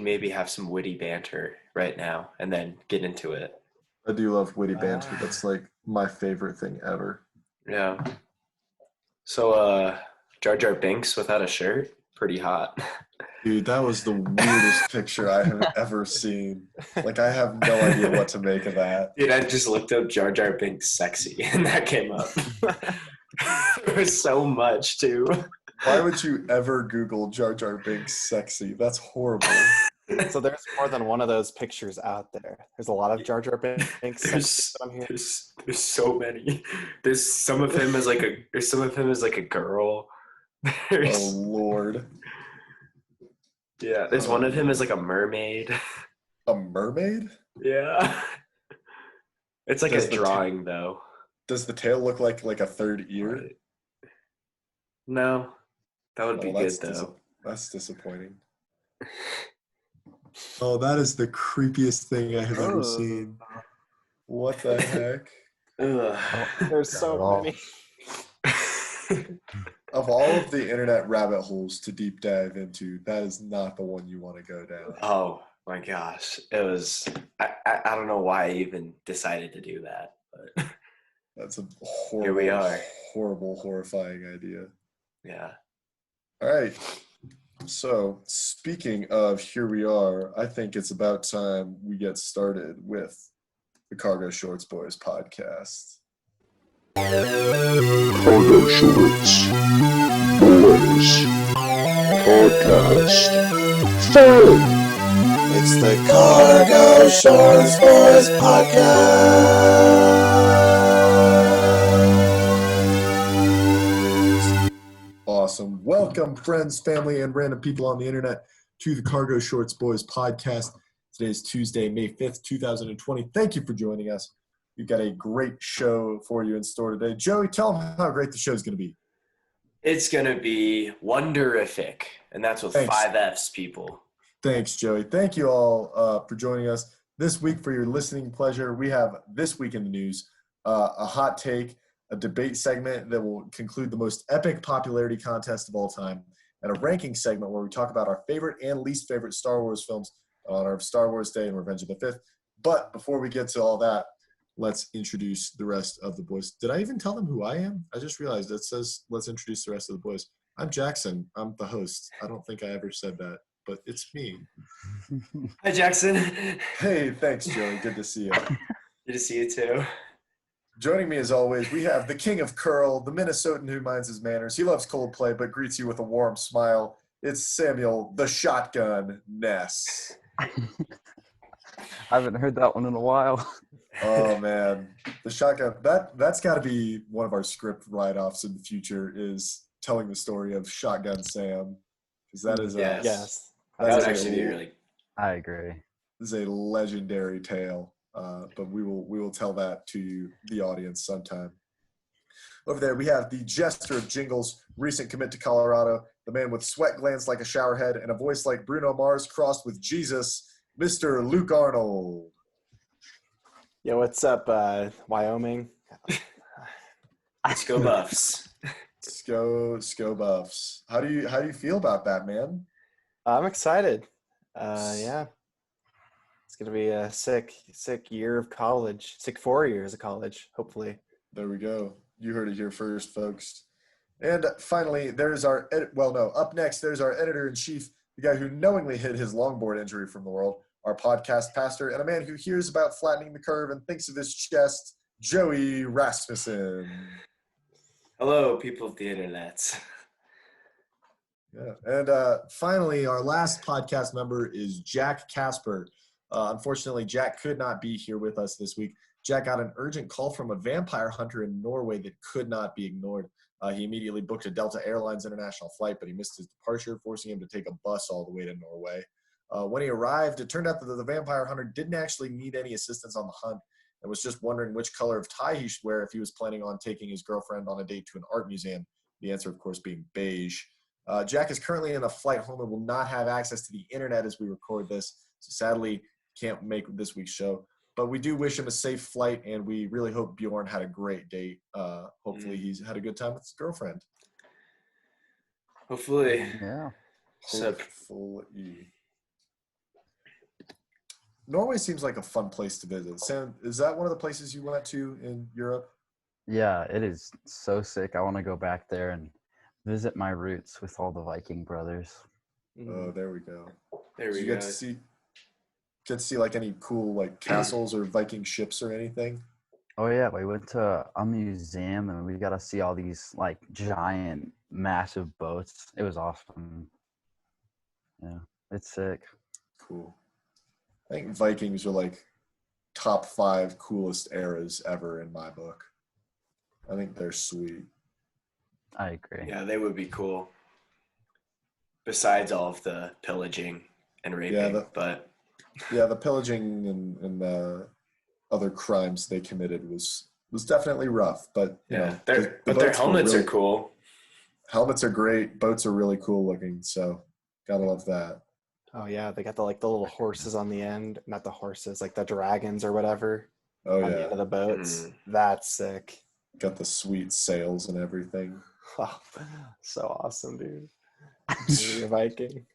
can maybe have some witty banter right now and then get into it. I do love witty banter. That's like my favorite thing ever. Yeah. So, Jar Jar Binks without a shirt, pretty hot. Dude, that was the weirdest picture I have ever seen. Like, I have no idea what to make of that. Dude, I just looked up Jar Jar Binks sexy, and that came up. There was so much, too. Why would you ever Google Jar Jar Binks sexy? That's horrible. So there's more than one of those pictures out there. There's a lot of Jar Jar Binks. There's so many. There's some of him as like a girl. Oh Lord. Yeah, there's one of him as like a mermaid. A mermaid? Yeah. It's like a drawing though. Does the tail look like a third ear? No. That would be good though. That's disappointing. Oh, that is the creepiest thing I have ever seen. What the heck? There's so many. Of all of the internet rabbit holes to deep dive into, that is not the one you want to go down. Oh my gosh. It was I don't know why I even decided to do that, but that's a horrible, here we are. Horrible, horrifying idea. Yeah. All right. So, speaking of here we are, I think it's about time we get started with the Cargo Shorts Boys podcast. Cargo Shorts Boys Podcast. Fun! It's the Cargo Shorts Boys Podcast. Awesome. Welcome, friends, family, and random people on the internet to the Cargo Shorts Boys podcast. Today is Tuesday, May 5th, 2020. Thank you for joining us. We've got a great show for you in store today. Joey, tell them how great the show is going to be. It's going to be wonderific, and that's with 5 F's, people. Thanks, Joey. Thank you all for joining us this week for your listening pleasure. We have This Week in the News, a hot take, a debate segment that will conclude the most epic popularity contest of all time, and a ranking segment where we talk about our favorite and least favorite Star Wars films on our Star Wars Day and Revenge of the Fifth. But before we get to all that, let's introduce the rest of the boys. Did I even tell them who I am? I just realized it says, let's introduce the rest of the boys. I'm Jackson. I'm the host. I don't think I ever said that, but it's me. Hi, Jackson. Hey, thanks, Joey. Good to see you. Good to see you, too. Joining me, as always, we have the king of curl, the Minnesotan who minds his manners. He loves Coldplay, but greets you with a warm smile. It's Samuel, the shotgun, Ness. I haven't heard that one in a while. Oh man, the shotgun. That's got to be one of our script write-offs in the future. Is telling the story of Shotgun Sam, because that is yes. That would actually be really. I agree. This is a legendary tale, but we will tell that to you, the audience, sometime. Over there, we have the jester of Jingles, recent commit to Colorado, the man with sweat glands like a shower head and a voice like Bruno Mars crossed with Jesus, Mr. Luke Arnold. Yeah, what's up, Wyoming? Let's go Buffs. Let's go Buffs. How do you feel about that, man? I'm excited. Yeah. It's gonna be a sick year of college. Sick 4 years of college, hopefully. There we go. You heard it here first, folks. And finally, up next, there's our editor-in-chief, the guy who knowingly hid his longboard injury from the world, our podcast pastor, and a man who hears about flattening the curve and thinks of his chest, Joey Rasmussen. Hello, people of the internet. Yeah. And finally, our last podcast member is Jack Casper. Unfortunately, Jack could not be here with us this week. Jack got an urgent call from a vampire hunter in Norway that could not be ignored. He immediately booked a Delta Airlines international flight, but he missed his departure, forcing him to take a bus all the way to Norway. When he arrived, it turned out that the vampire hunter didn't actually need any assistance on the hunt and was just wondering which color of tie he should wear if he was planning on taking his girlfriend on a date to an art museum. The answer, of course, being beige. Jack is currently in a flight home and will not have access to the internet as we record this, so sadly can't make this week's show. But we do wish him a safe flight, and we really hope Bjorn had a great date. Hopefully he's had a good time with his girlfriend. Hopefully. Yeah. Hopefully. Norway seems like a fun place to visit. Sam, is that one of the places you went to in Europe? Yeah, it is so sick. I want to go back there and visit my roots with all the Viking brothers. Oh, there we go. There So we you go. get to see like any cool like castles or Viking ships or anything? Oh yeah, we went to a museum and we got to see all these like giant, massive boats. It was awesome. Yeah, it's sick. Cool. I think Vikings are like top 5 coolest eras ever in my book. I think they're sweet. I agree. Yeah, they would be cool. Besides all of the pillaging and raping, the pillaging and other crimes they committed was definitely rough. But you know, their boats were helmets really are cool. Helmets are great. Boats are really cool looking. So gotta love that. Oh yeah, they got the little horses on the end. Not the horses, like the dragons or whatever Oh on the yeah, end of the boats. That's sick. got the sweet sails and everything. Oh, so awesome, dude. You're a Viking.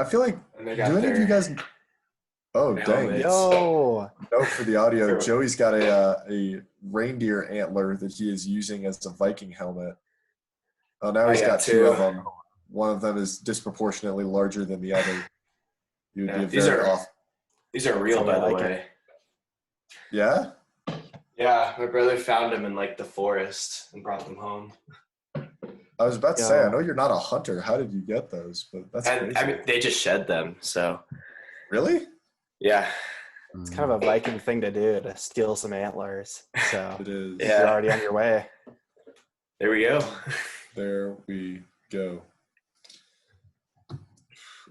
I feel like And they do got any of their you guys? Oh dang! helmets. Yo, Note for the audio, Joey's got a reindeer antler that he is using as a Viking helmet. Oh, now he's I got got 2 two. of them. One of them is disproportionately larger than the other. You would Yeah, be these very are- off. These are real, Something by the like way. Yeah? Yeah, my brother found them in like the forest and brought them home. I was about to say, I Yo. know you're not a hunter. How did you get those? But that's And crazy. I mean, they just shed them. So Really? yeah, it's kind of a Viking thing to do, to steal some antlers. So It is. Yeah. you're already on your way. there we go. There we go.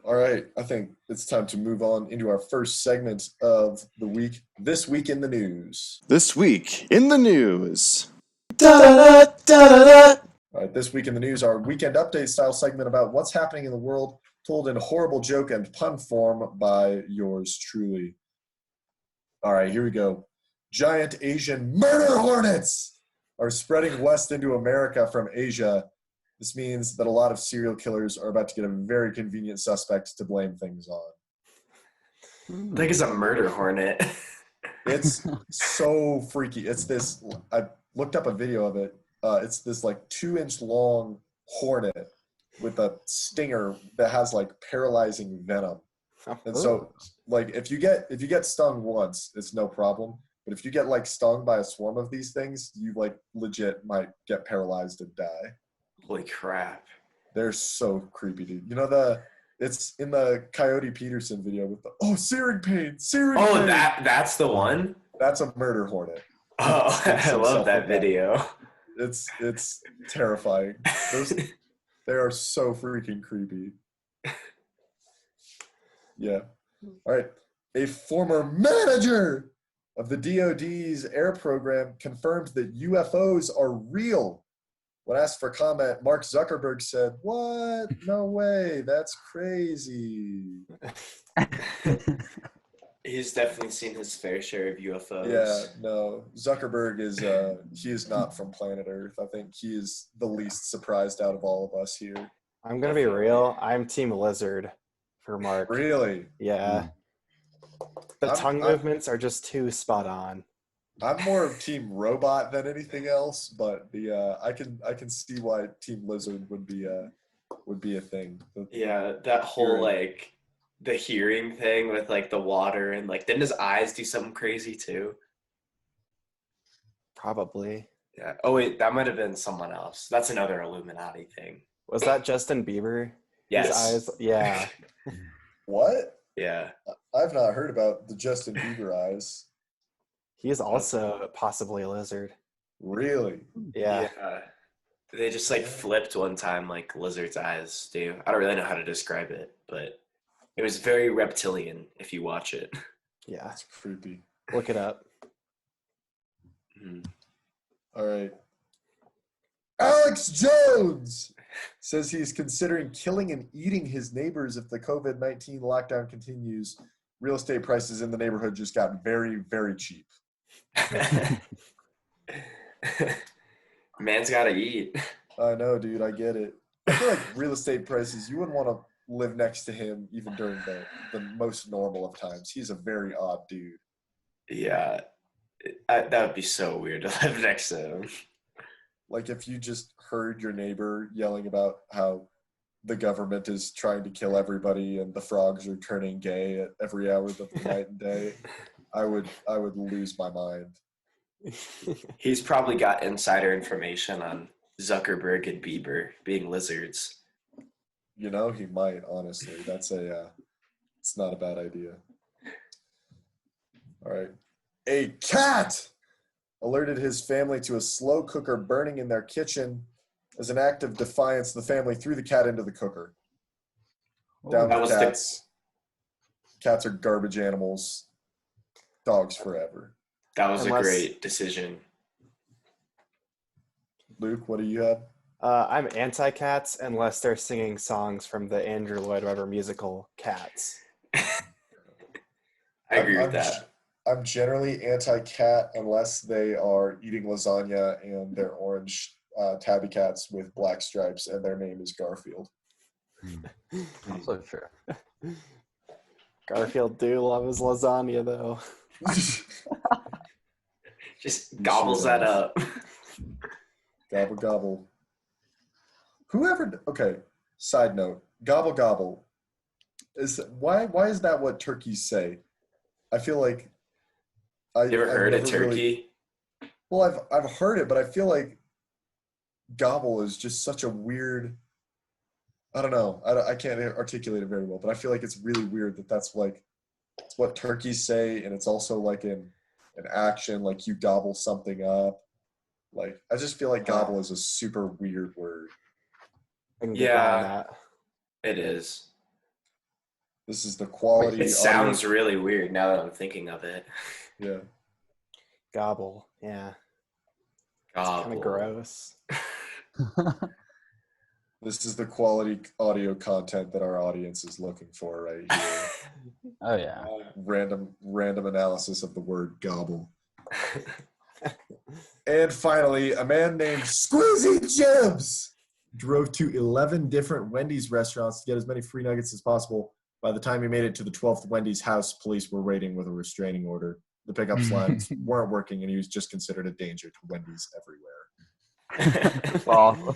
All right. I think it's time to move on into our first segment of the week. This Week in the News. This week in the news. Da-da-da-da-da-da. All right, This Week in the News, our weekend update style segment about what's happening in the world, told in horrible joke and pun form by yours truly. All right, here we go. Giant Asian murder hornets are spreading west into America from Asia. This means that a lot of serial killers are about to get a very convenient suspect to blame things on. I think it's a murder hornet. It's so freaky. It's this, I looked up a video of it. It's this like 2-inch long hornet with a stinger that has like paralyzing venom. And so like if you get stung once, it's no problem. But if you get like stung by a swarm of these things, you like legit might get paralyzed and die. Holy crap! They're so creepy, dude. You know it's in the Coyote Peterson video with the searing pain. Oh, that's the one. That's a murder hornet. Oh, I love that video. It's terrifying. They are so freaking creepy. Yeah. All right. A former manager of the DoD's air program confirmed that UFOs are real. When asked for comment, Mark Zuckerberg said, "What? No way. That's crazy." He's definitely seen his fair share of UFOs. Yeah, no. Zuckerberg he is not from planet Earth. I think he is the least surprised out of all of us here. I'm gonna be real. I'm Team Lizard for Mark. Really? Yeah. The tongue movements are just too spot on. I'm more of Team Robot than anything else, but I can see why Team Lizard would be a thing. Yeah, that whole like the hearing thing with like the water and like didn't his eyes do something crazy too? Probably. Yeah. Oh wait, that might have been someone else. That's another Illuminati thing. Was that Justin Bieber? Yes. His eyes, yeah. What? Yeah. I've not heard about the Justin Bieber eyes. He is also possibly a lizard. Really? Yeah. They just like flipped one time like lizard's eyes do. I don't really know how to describe it, but it was very reptilian if you watch it. Yeah. That's creepy. Look it up. All right. Alex Jones says he's considering killing and eating his neighbors if the COVID-19 lockdown continues. Real estate prices in the neighborhood just got very, very cheap. Man's gotta eat. I know, dude. I get it. I feel like real estate prices, you wouldn't want to live next to him even during the most normal of times. He's a very odd dude. Yeah, that would be so weird to live next to him. Like if you just heard your neighbor yelling about how the government is trying to kill everybody and the frogs are turning gay at every hour of the night and day, I would lose my mind. He's probably got insider information on Zuckerberg and Bieber being lizards. You know, he might, honestly. That's it's not a bad idea. All right. A cat alerted his family to a slow cooker burning in their kitchen. As an act of defiance, the family threw the cat into the cooker. Down That with was cats. Cats are garbage animals. Dogs forever. That was Unless- a great decision. Luke, what do you have? I'm anti-cats unless they're singing songs from the Andrew Lloyd Webber musical Cats. I agree with that. I'm generally anti-cat unless they are eating lasagna and they're orange tabby cats with black stripes and their name is Garfield. Also true. Garfield do love his lasagna though. Just gobbles that up. Gobble gobble. Okay, side note, gobble gobble. Why is that what turkeys say? I feel like You ever heard a never turkey? Well, I've heard it, but I feel like gobble is just such a weird. I don't know. I can't articulate it very well, but I feel like it's really weird that that's like it's what turkeys say, and it's also like an action, like you gobble something up. Like I just feel like gobble is a super weird word. I can get behind Yeah, that. it is. This is the quality. It sounds really weird now that I'm thinking of it. Yeah. Gobble. Yeah. Kind Gobble. of gross. This is the quality audio content that our audience is looking for right here. Oh yeah. Random analysis of the word gobble. And finally, a man named Squeezy Jibs drove to 11 different Wendy's restaurants to get as many free nuggets as possible. By the time he made it to the 12th Wendy's house, police were waiting with a restraining order. The pickup lines weren't working, and he was just considered a danger to Wendy's everywhere. Awesome.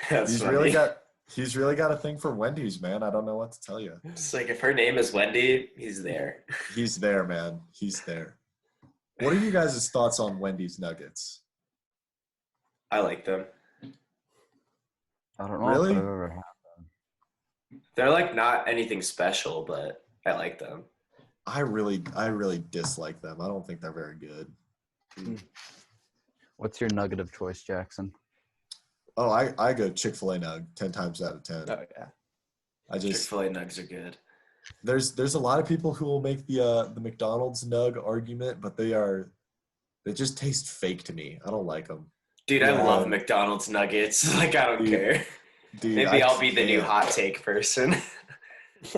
That's He's funny. really got a thing for Wendy's, man. I don't know what to tell you. It's like if her name is Wendy, he's there. He's there, man. He's there. What are you guys' thoughts on Wendy's nuggets? I like them. I don't know Really? if I've ever had. They're like not anything special, but I like them. I really dislike them. I don't think they're very good. What's your nugget of choice, Jackson? Oh, I go Chick-fil-A nug 10 times out of 10. Oh yeah. I just Chick-fil-A nugs are good. there's a lot of people who will make the McDonald's nug argument, but they just taste fake to me. I don't like them. Dude, Yeah. I love McDonald's nuggets. Like, I don't Dude, care. Dude, Maybe I'll be the new hot take person.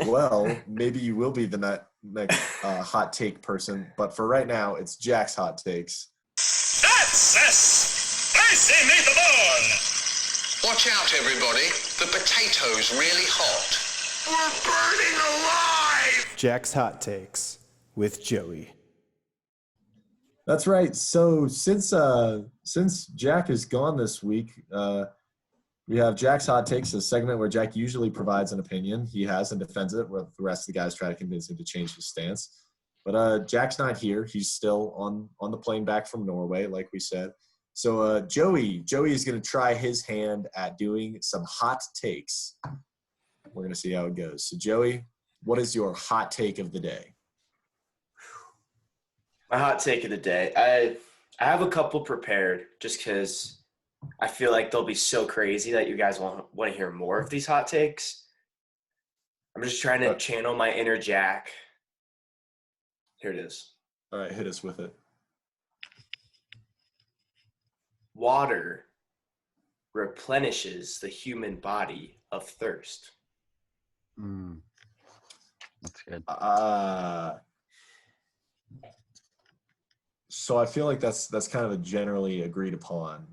Well, maybe you will be the next hot take person, but for right now, it's Jack's hot takes. That's a spicy meatball! Watch out, everybody. The potato's really hot. We're burning alive! Jack's Hot Takes with Joey. That's right. So since Jack is gone this week, we have Jack's Hot Takes, a segment where Jack usually provides an opinion he has and defends it, where the rest of the guys try to convince him to change his stance. But Jack's not here. He's still on the plane back from Norway, like we said. So Joey is going to try his hand at doing some hot takes. We're going to see how it goes. So Joey, what is your hot take of the day? My hot take of the day. I have a couple prepared just because I feel like they'll be so crazy that you guys want to hear more of these hot takes. I'm just trying to channel my inner Jack. Here it is. All right, hit us with it. Water replenishes the human body of thirst. That's good. So I feel like that's kind of a generally agreed upon,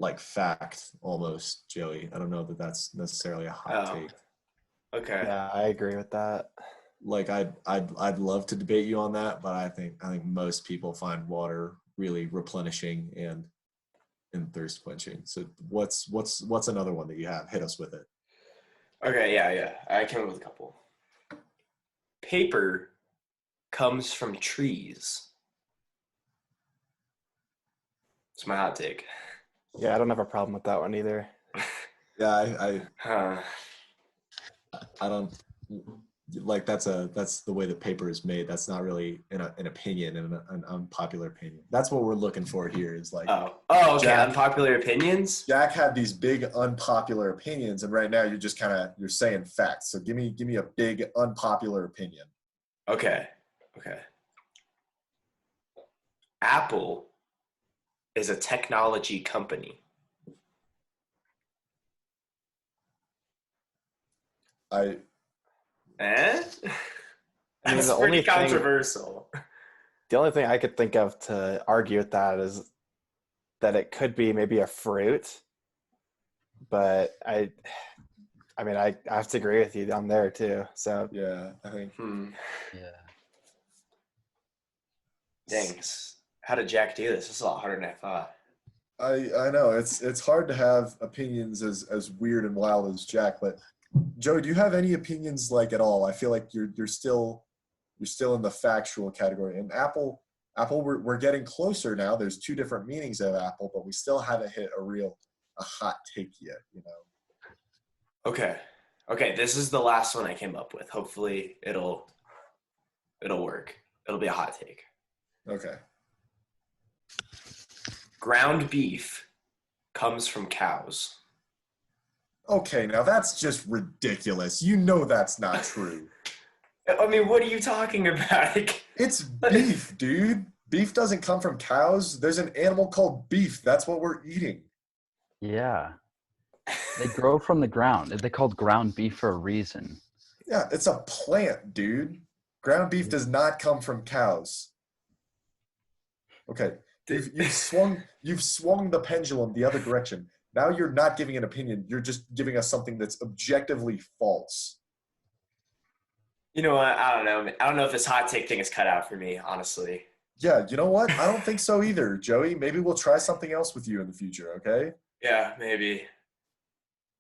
like, fact almost, Joey. I don't know that that's necessarily a hot take. Okay. Yeah, I agree with that. Like I'd love to debate you on that, but I think most people find water really replenishing and thirst quenching. So what's another one that you have? Hit us with it. Okay, yeah. I came up with a couple. Paper comes from trees. It's my hot take. Yeah, I don't have a problem with that one either. Yeah, Huh. I don't like that's the way that paper is made. That's not really an opinion and an unpopular opinion. That's what we're looking for here is like Oh, okay. Jack- Unpopular opinions. Jack had these big unpopular opinions, and right now you're just you're saying facts. So give me a big unpopular opinion. Okay. Apple is a technology company. I Eh? I mean, That's the pretty only thing- controversial. The only thing I could think of to argue with that is that it could be maybe a fruit, but I have to agree with you on there too. So yeah, I think Yeah. Dang. How did Jack do this? This is a lot harder than I thought. I know it's hard to have opinions as weird and wild as Jack, but Joey, do you have any opinions like at all? I feel like you're still in the factual category. And Apple we're getting closer now. There's two different meanings of Apple, but we still haven't hit a hot take yet, you know. Okay, this is the last one I came up with. Hopefully it'll work. It'll be a hot take. Okay. Ground beef comes from cows. Okay, now that's just ridiculous. You know that's not true. I mean, what are you talking about? It's beef, dude. Beef doesn't come from cows. There's an animal called beef. That's what we're eating. Yeah. They grow from the ground. They're called ground beef for a reason. Yeah, it's a plant, dude. Ground beef does not come from cows. Okay. You've swung the pendulum the other direction. Now you're not giving an opinion. You're just giving us something that's objectively false. You know what? I don't know. I don't know if this hot take thing is cut out for me, honestly. Yeah, you know what? I don't think so either, Joey. Maybe we'll try something else with you in the future, okay? Yeah, maybe.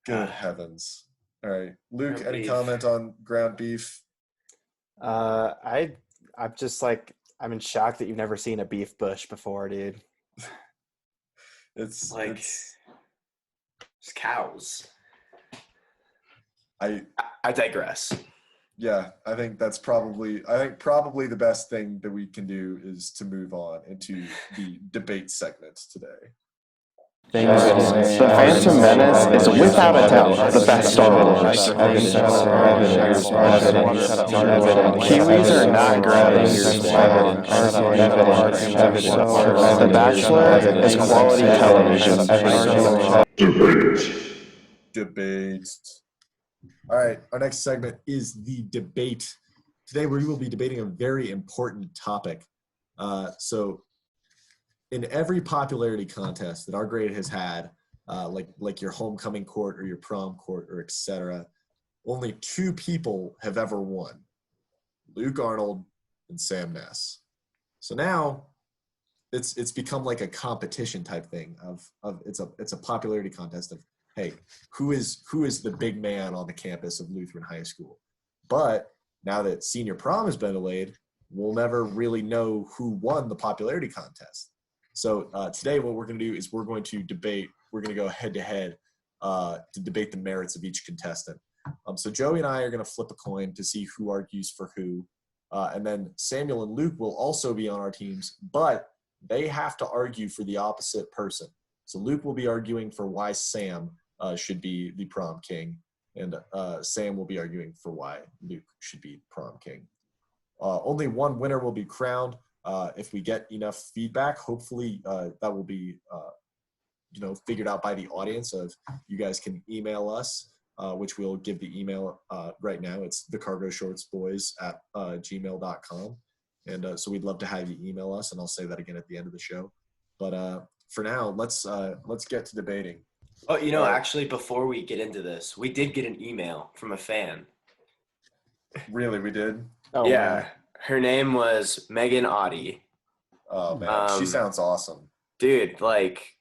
Good heavens. All right. Luke, Ground any beef. comment on ground beef? I'm just like I'm in shock that you've never seen a beef bush before, dude. It's It's cows. I digress. yeah, I think probably the best thing that we can do is to move on into the debate segment today. The Phantom Menace is without a doubt the best Star Wars. Kiwis are not grounders. The Bachelor is quality television. Debate. All right, our next segment is the debate. Today we will be debating a very important topic. So in every popularity contest that our grade has had, like your homecoming court or your prom court or etc., only two people have ever won: Luke Arnold and Sam Ness. So now it's become like a competition type thing of it's a popularity contest of, hey, who is the big man on the campus of Lutheran High School? But now that senior prom has been delayed, we'll never really know who won the popularity contest. So today what we're going to do is we're going to go head to head to debate the merits of each contestant. So Joey and I are going to flip a coin to see who argues for who. And then Samuel and Luke will also be on our teams, but they have to argue for the opposite person. So Luke will be arguing for why Sam should be the prom king, and Sam will be arguing for why Luke should be prom king. Only one winner will be crowned. If we get enough feedback, hopefully that will be figured out by the audience. Of you guys can email us, which we'll give the email right now. It's thecargoshortsboys@gmail.com. And so we'd love to have you email us, and I'll say that again at the end of the show. But for now, let's get to debating. Oh, actually, before we get into this, we did get an email from a fan Really, we did? Oh, yeah, man. her name was Megan Audie. Oh, man. She Um, sounds awesome. Dude, like,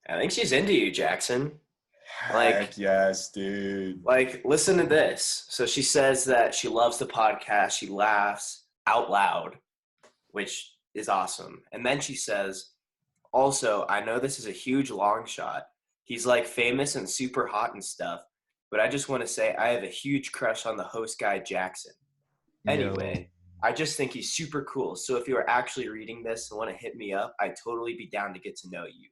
I think she's into you, Jackson. Heck yes, dude. Like, listen to this. So she says that she loves the podcast. She laughs out loud, which is awesome. And then she says, also, I know this is a huge long shot. He's like famous and super hot and stuff, but I just want to say I have a huge crush on the host guy, Jackson. Anyway, I just think he's super cool. So if you are actually reading this and want to hit me up, I'd totally be down to get to know you.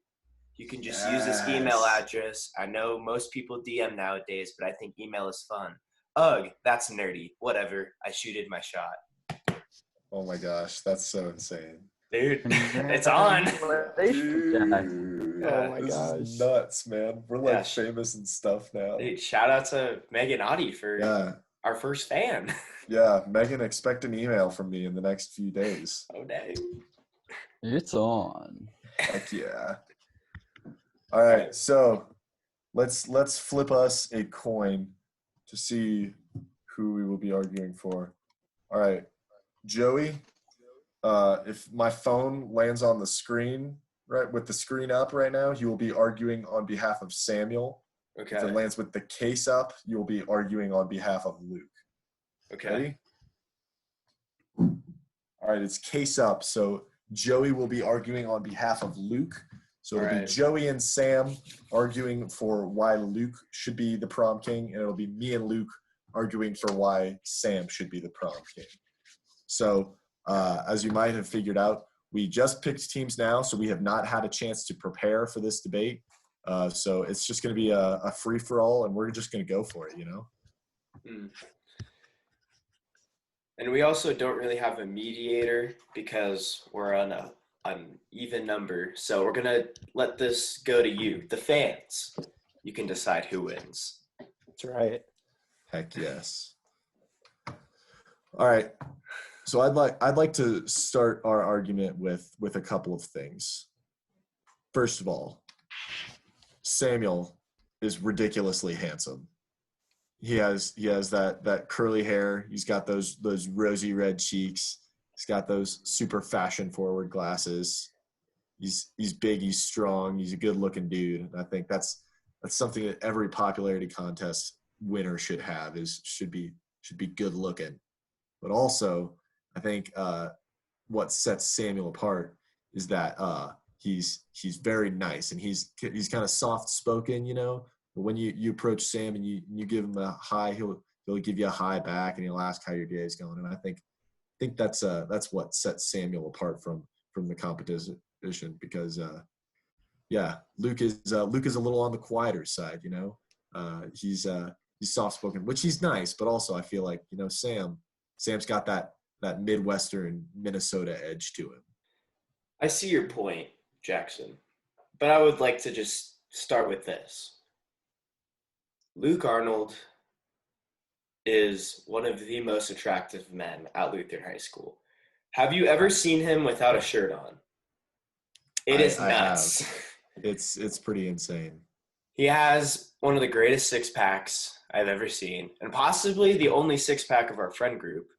You can just use this email address. I know most people DM nowadays, but I think email is fun. Ugh, that's nerdy. Whatever. I shooted my shot. Oh my gosh, that's so insane. Dude, it's on. Dude, Oh my this gosh. is nuts, man. We're like Yeah. famous and stuff now. Dude, shout out to Megan Audie for our first fan. Yeah, Megan, expect an email from me in the next few days. Oh, dang. It's on. Heck yeah. All right, so let's flip us a coin to see who we will be arguing for. All right, Joey, if my phone lands on the screen, right, with the screen up right now, you will be arguing on behalf of Samuel. Okay. If it lands with the case up, you will be arguing on behalf of Luke. Okay. Ready? All right, it's case up. So Joey will be arguing on behalf of Luke. So it'll be Joey and Sam arguing for why Luke should be the prom king, and it'll be me and Luke arguing for why Sam should be the prom king. So as you might have figured out, we just picked teams now, so we have not had a chance to prepare for this debate. So it's just going to be a free-for-all, and we're just going to go for it, you know? Mm. And we also don't really have a mediator because we're on an even number. So we're going to let this go to you, the fans. You can decide who wins. That's right. Heck yes. All right. So I'd like to start our argument with a couple of things. First of all, Samuel is ridiculously handsome. He has that curly hair. He's got those rosy red cheeks. He's got those super fashion forward glasses. He's big. He's strong. He's a good looking dude. And I think that's something that every popularity contest winner should have should be good looking. But also, I think what sets Samuel apart is that he's very nice and he's kind of soft spoken, you know. But when you approach Sam and you give him a hi, he'll give you a hi back and he'll ask how your day is going. And I think that's what sets Samuel apart from the competition because Luke is a little on the quieter side, you know. He's soft spoken, which he's nice, but also I feel like, you know, Sam's got that Midwestern Minnesota edge to him. I see your point, Jackson, but I would like to just start with this. Luke Arnold is one of the most attractive men at Lutheran High School. Have you ever seen him without a shirt on? It is nuts. It's pretty insane. He has one of the greatest six-packs I've ever seen, and possibly the only six-pack of our friend group,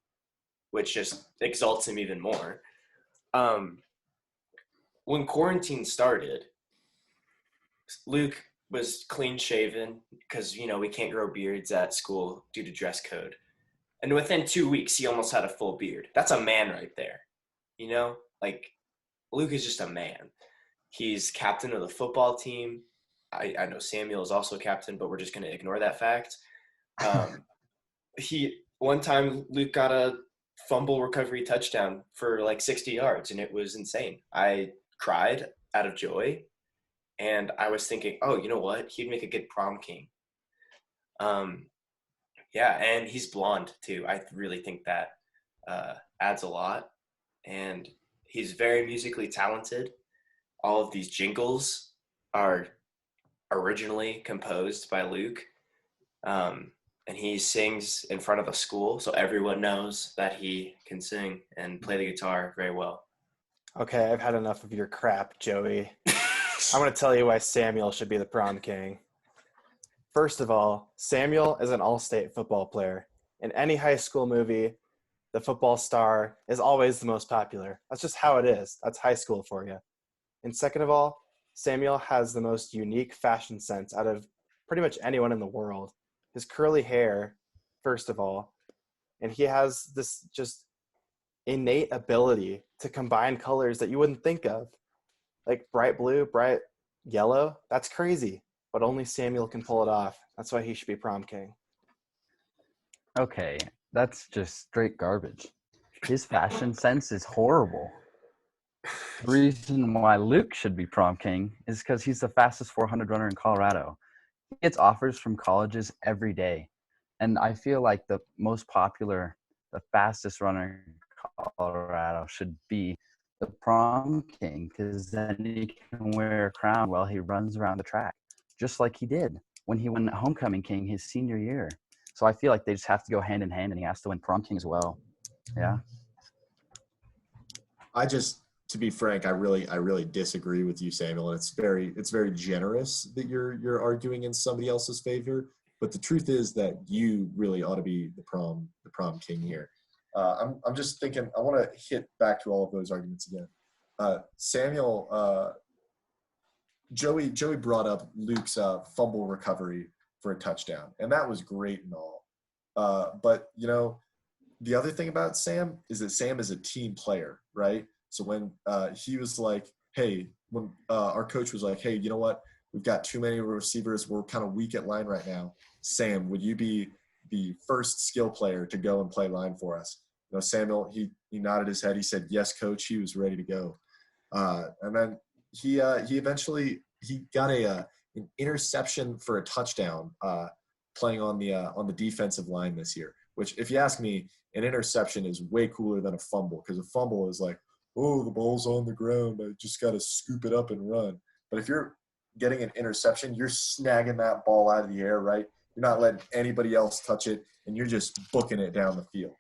which just exalts him even more. When quarantine started, Luke was clean-shaven because, you know, we can't grow beards at school due to dress code. And within 2 weeks, he almost had a full beard. That's a man right there. You know? Like, Luke is just a man. He's captain of the football team. I know Samuel is also captain, but we're just going to ignore that fact. One time, Luke got a fumble recovery touchdown for like 60 yards, and it was insane. I cried out of joy. And I was thinking, oh, you know what? He'd make a good prom king. And he's blonde too. I really think that adds a lot. And he's very musically talented. All of these jingles are originally composed by Luke. And he sings in front of a school, so everyone knows that he can sing and play the guitar very well. Okay, I've had enough of your crap, Joey. I'm going to tell you why Samuel should be the prom king. First of all, Samuel is an all-state football player, in any high school movie, the football star is always the most popular. That's just how it is. That's high school for you. And second of all, Samuel has the most unique fashion sense out of pretty much anyone in the world. His curly hair, first of all, and he has this just innate ability to combine colors that you wouldn't think of. Like bright blue, bright yellow. That's crazy. But only Samuel can pull it off. That's why he should be prom king. Okay, that's just straight garbage. His fashion sense is horrible. The reason why Luke should be prom king is because he's the fastest 400 runner in Colorado. He gets offers from colleges every day. And I feel like the most popular, the fastest runner in Colorado should be the prom king, because then he can wear a crown while he runs around the track, just like he did when he won homecoming king his senior year. So I feel like they just have to go hand in hand, and he has to win prom king as well. Yeah. To be frank, I really disagree with you, Samuel. And it's very generous that you're arguing in somebody else's favor. But the truth is that you really ought to be the prom king here. I'm just thinking. I want to hit back to all of those arguments again. Samuel, Joey brought up Luke's fumble recovery for a touchdown, and that was great and all. But the other thing about Sam is that Sam is a team player, right? So when he was like, hey, when our coach was like, hey, you know what? We've got too many receivers. We're kind of weak at line right now. Sam, would you be the first skill player to go and play line for us? Samuel, he nodded his head. He said, yes, coach. He was ready to go. And then he eventually got an interception for a touchdown playing on the defensive line this year, which, if you ask me, an interception is way cooler than a fumble, because a fumble is like, oh, the ball's on the ground, I just got to scoop it up and run. But if you're getting an interception, you're snagging that ball out of the air, right? You're not letting anybody else touch it, and you're just booking it down the field.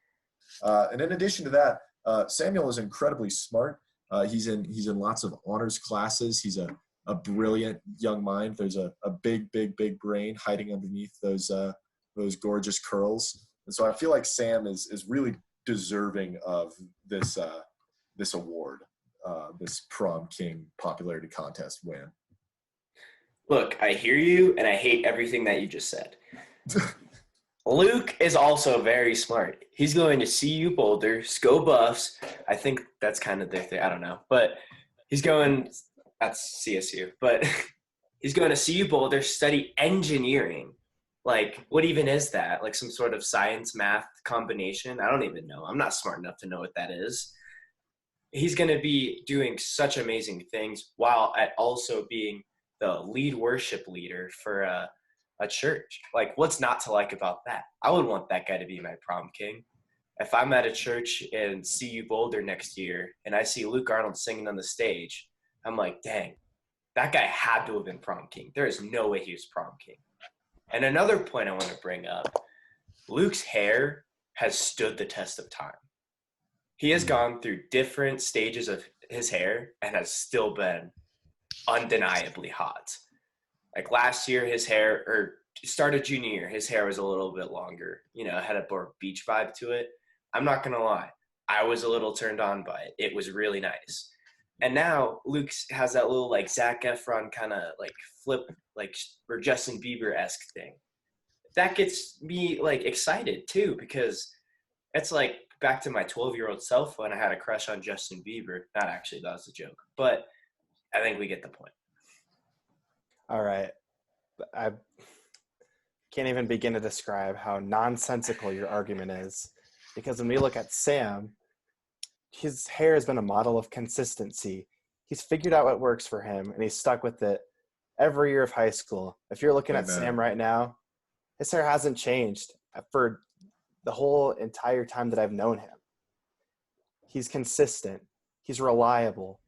And in addition to that, Samuel is incredibly smart. He's in lots of honors classes. He's a brilliant young mind. There's a big brain hiding underneath those gorgeous curls. And so I feel like Sam is really deserving of this award, this prom king popularity contest win. Look, I hear you, and I hate everything that you just said. Luke is also very smart. He's going to CU Boulder, Go Buffs. I think that's kind of their thing. I don't know. But he's going – that's CSU. But he's going to CU Boulder, study engineering. Like, what even is that? Like some sort of science, math combination? I don't even know. I'm not smart enough to know what that is. He's going to be doing such amazing things while also being the lead worship leader for a church. Like, what's not to like about that? I would want that guy to be my prom king. If I'm at a church in CU Boulder next year and I see Luke Arnold singing on the stage, I'm like, dang, that guy had to have been prom king. There is no way he was prom king. And another point I want to bring up, Luke's hair has stood the test of time. He has gone through different stages of his hair and has still been undeniably hot. Like last year, his hair, or started junior year, his hair was a little bit longer. Had a more beach vibe to it. I'm not going to lie. I was a little turned on by it. It was really nice. And now Luke has that little like Zac Efron kind of like flip, like, or Justin Bieber-esque thing. That gets me like excited too, because it's like back to my 12-year-old self when I had a crush on Justin Bieber. Not actually, that was a joke. But I think we get the point. All right. I can't even begin to describe how nonsensical your argument is, because when we look at Sam, his hair has been a model of consistency. He's figured out what works for him, and he's stuck with it every year of high school. If you're looking at Sam right now, his hair hasn't changed for the whole entire time that I've known him. He's consistent. He's reliable.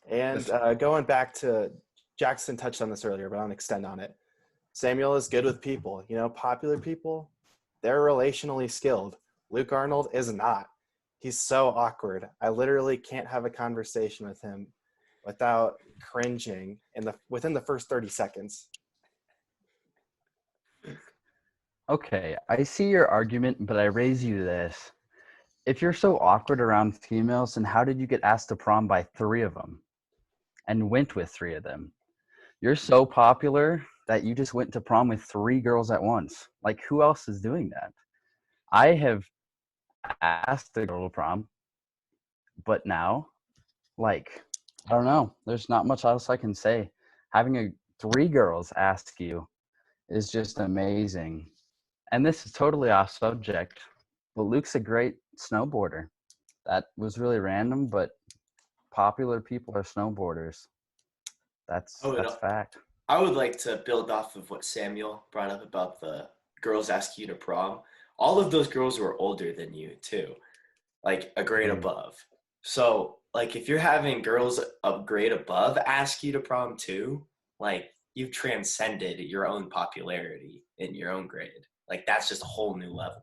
And going back to Jackson touched on this earlier, but I'll extend on it. Samuel is good with people. Popular people, they're relationally skilled. Luke Arnold is not. He's so awkward. I literally can't have a conversation with him without cringing within the first 30 seconds. Okay, I see your argument, but I raise you this. If you're so awkward around females, then how did you get asked to prom by 3 of them and went with 3 of them? You're so popular that you just went to prom with 3 girls at once. Like, who else is doing that? I have asked a girl to prom, but now, like, I don't know. There's not much else I can say. Having 3 girls ask you is just amazing. And this is totally off subject, but Luke's a great snowboarder. That was really random, but popular people are snowboarders. That's fact. I would like to build off of what Samuel brought up about the girls asking you to prom. All of those girls were older than you too, like a grade above. So like if you're having girls a grade above ask you to prom too, like you've transcended your own popularity in your own grade. Like that's just a whole new level.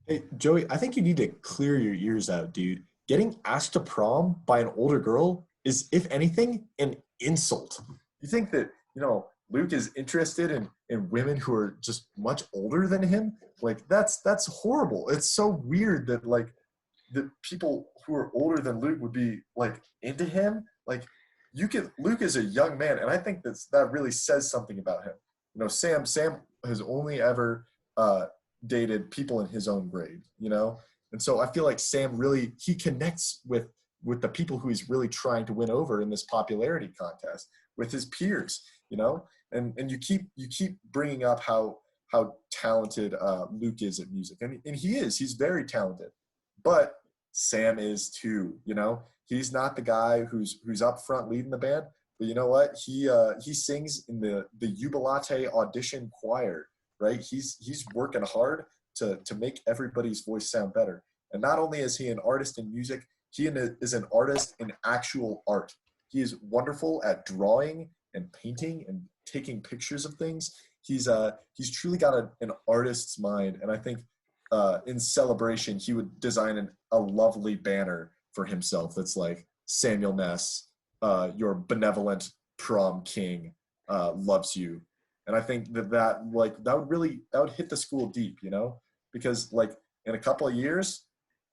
Hey, Joey, I think you need to clear your ears out, dude. Getting asked to prom by an older girl is, if anything, an insult. You think that, Luke is interested in women who are just much older than him? Like, that's horrible. It's so weird that, like, the people who are older than Luke would be, like, into him. Like, Luke is a young man, and I think that really says something about him. Sam has only ever dated people in his own grade, and so I feel like Sam really, he connects with the people who he's really trying to win over in this popularity contest with his peers, and you keep bringing up how talented Luke is at music, and he's very talented, but Sam is too. He's not the guy who's up front leading the band, but you know what, he sings in the Jubilate audition choir. Right, he's working hard to make everybody's voice sound better. And not only is he an artist in music, he is an artist in actual art. He is wonderful at drawing and painting and taking pictures of things. He's truly got an artist's mind, and I think in celebration he would design a lovely banner for himself that's like, Samuel Ness, your benevolent prom king, loves you. And I think that would hit the school deep, because like in a couple of years,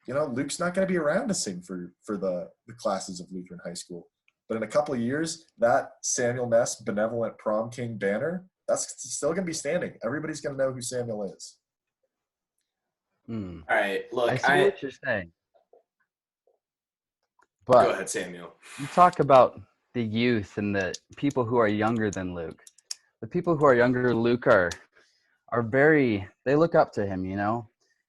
Luke's not going to be around to sing for the classes of Lutheran high school. But in a couple of years, that Samuel Ness benevolent prom king banner, that's still going to be standing. Everybody's going to know who Samuel is. All right, look, I see what you're saying. But go ahead, Samuel. You talk about the youth and the people who are younger than Luke. The people who are younger than Luke are they look up to him,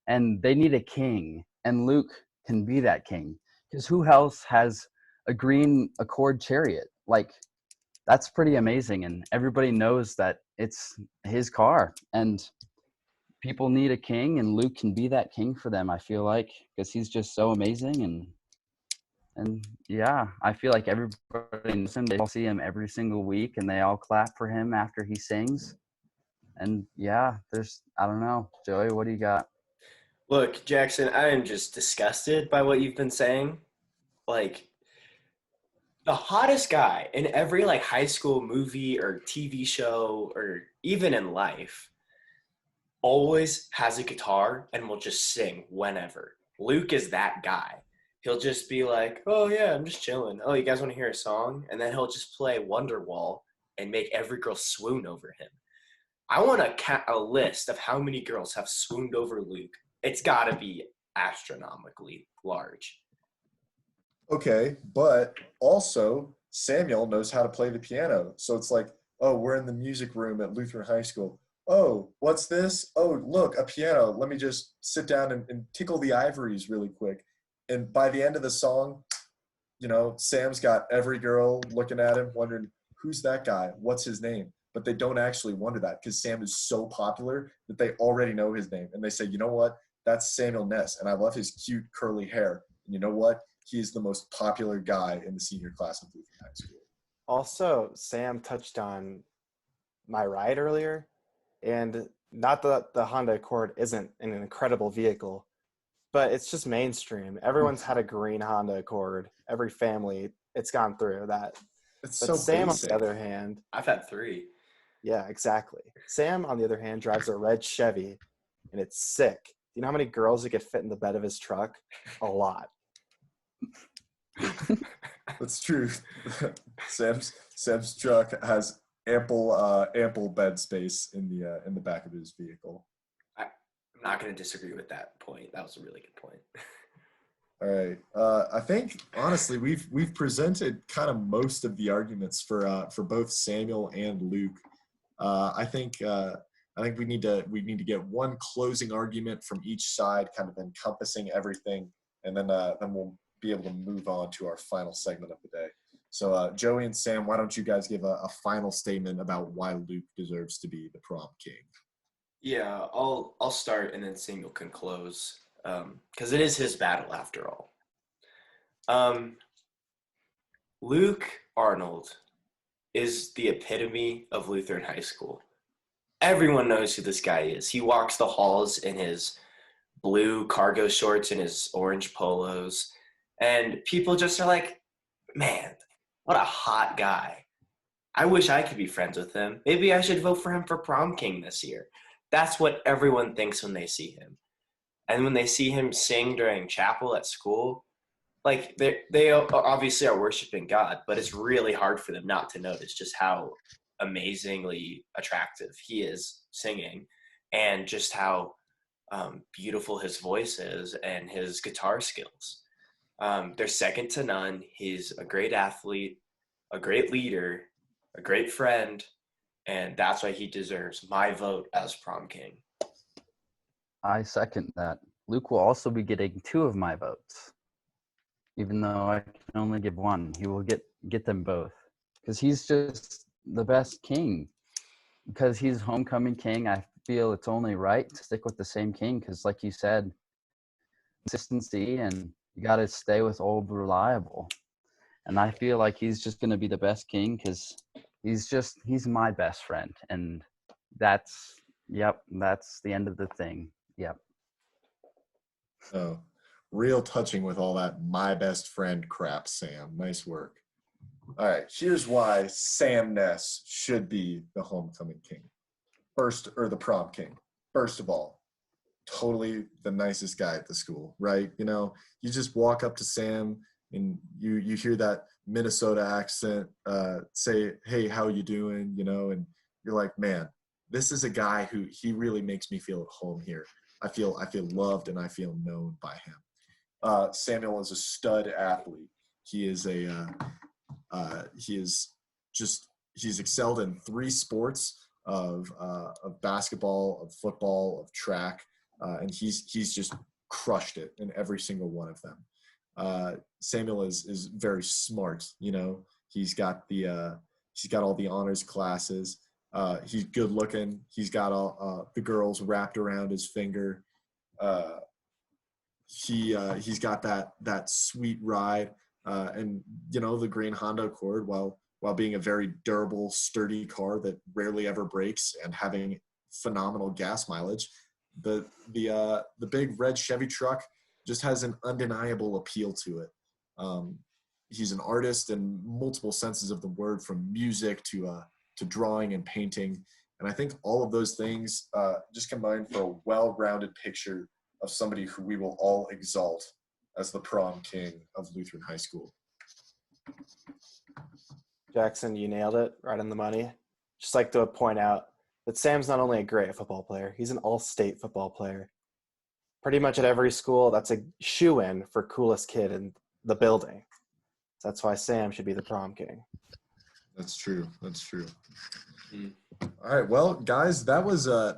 and they need a king, and Luke can be that king, because who else has a green Accord chariot? Like, that's pretty amazing, and everybody knows that it's his car, and people need a king, and Luke can be that king for them, I feel like, because he's just so amazing, and yeah, I feel like everybody knows him. They all see him every single week, and they all clap for him after he sings. And yeah, I don't know. Joey, what do you got? Look, Jackson, I am just disgusted by what you've been saying. Like, the hottest guy in every like high school movie or TV show or even in life always has a guitar and will just sing whenever. Luke is that guy. He'll just be like, oh yeah, I'm just chilling. Oh, you guys want to hear a song? And then he'll just play Wonderwall and make every girl swoon over him. I want a list of how many girls have swooned over Luke. It's got to be astronomically large. Okay, but also Samuel knows how to play the piano. So it's like, oh, we're in the music room at Lutheran High School. Oh, what's this? Oh, look, a piano. Let me just sit down and tickle the ivories really quick. And by the end of the song, Sam's got every girl looking at him, wondering, who's that guy? What's his name? But they don't actually wonder that, because Sam is so popular that they already know his name. And they say, you know what? That's Samuel Ness. And I love his cute curly hair. And you know what? He's the most popular guy in the senior class of Lutheran High School. Also, Sam touched on my ride earlier. And not that the Honda Accord isn't an incredible vehicle, but it's just mainstream. Everyone's had a green Honda Accord. Every family, it's gone through that. It's But so Sam, basic. on the other hand, I've had 3. Yeah, exactly. Sam, on the other hand, drives a red Chevy, and it's sick. Do you know how many girls it could fit in the bed of his truck? A lot. That's true. Sam's truck has ample bed space in the back of his vehicle. I'm not going to disagree with that point. That was a really good point. All right. I think honestly we've presented kind of most of the arguments for both Samuel and Luke. I think we need to get one closing argument from each side, kind of encompassing everything, and then we'll be able to move on to our final segment of the day. So Joey and Sam, why don't you guys give a final statement about why Luke deserves to be the prom king? Yeah, I'll start and then Samuel can close because it is his battle after all. Luke Arnold is the epitome of Lutheran high school. Everyone knows who this guy is. He walks the halls in his blue cargo shorts and his orange polos, and people just are like, man, what a hot guy. I wish I could be friends with him. Maybe I should vote for him for prom king this year. That's what everyone thinks when they see him. And when they see him sing during chapel at school, like they obviously are worshiping God, but it's really hard for them not to notice just how amazingly attractive he is singing and just how beautiful his voice is and his guitar skills. They're second to none. He's a great athlete, a great leader, a great friend, and that's why he deserves my vote as prom king. I second that. Luke will also be getting 2 of my votes. Even though I can only give 1, he will get them both. Because he's just the best king. Because he's homecoming king, I feel it's only right to stick with the same king. Because like you said, consistency, and you got to stay with old reliable. And I feel like he's just going to be the best king because he's my best friend. And that's the end of the thing. Yep. Oh, real touching with all that my best friend crap, Sam. Nice work. All right, here's why Sam Ness should be the homecoming king. The prom king. First of all, totally the nicest guy at the school, right? You know, you just walk up to Sam and you hear that Minnesota accent say, "Hey, how you doing?" You know, and you're like, man, this is a guy who he really makes me feel at home here. I feel loved and I feel known by him. Samuel is a stud athlete. He's excelled in 3 sports of basketball, of football, of track, and he's just crushed it in every single one of them. Samuel is very smart. You know, he's got all the honors classes. He's good looking. He's got all the girls wrapped around his finger. He's got that sweet ride, and you know, the green Honda Accord, while being a very durable, sturdy car that rarely ever breaks and having phenomenal gas mileage, the big red Chevy truck just has an undeniable appeal to it. He's an artist in multiple senses of the word, from music to drawing and painting. And I think all of those things just combine for a well-rounded picture of somebody who we will all exalt as the prom king of Lutheran High School. Jackson, you nailed it right on the money. Just like to point out that Sam's not only a great football player, he's an all-state football player. Pretty much at every school, that's a shoo-in for coolest kid in the building. So that's why Sam should be the prom king. That's true. All right, well, guys, that was a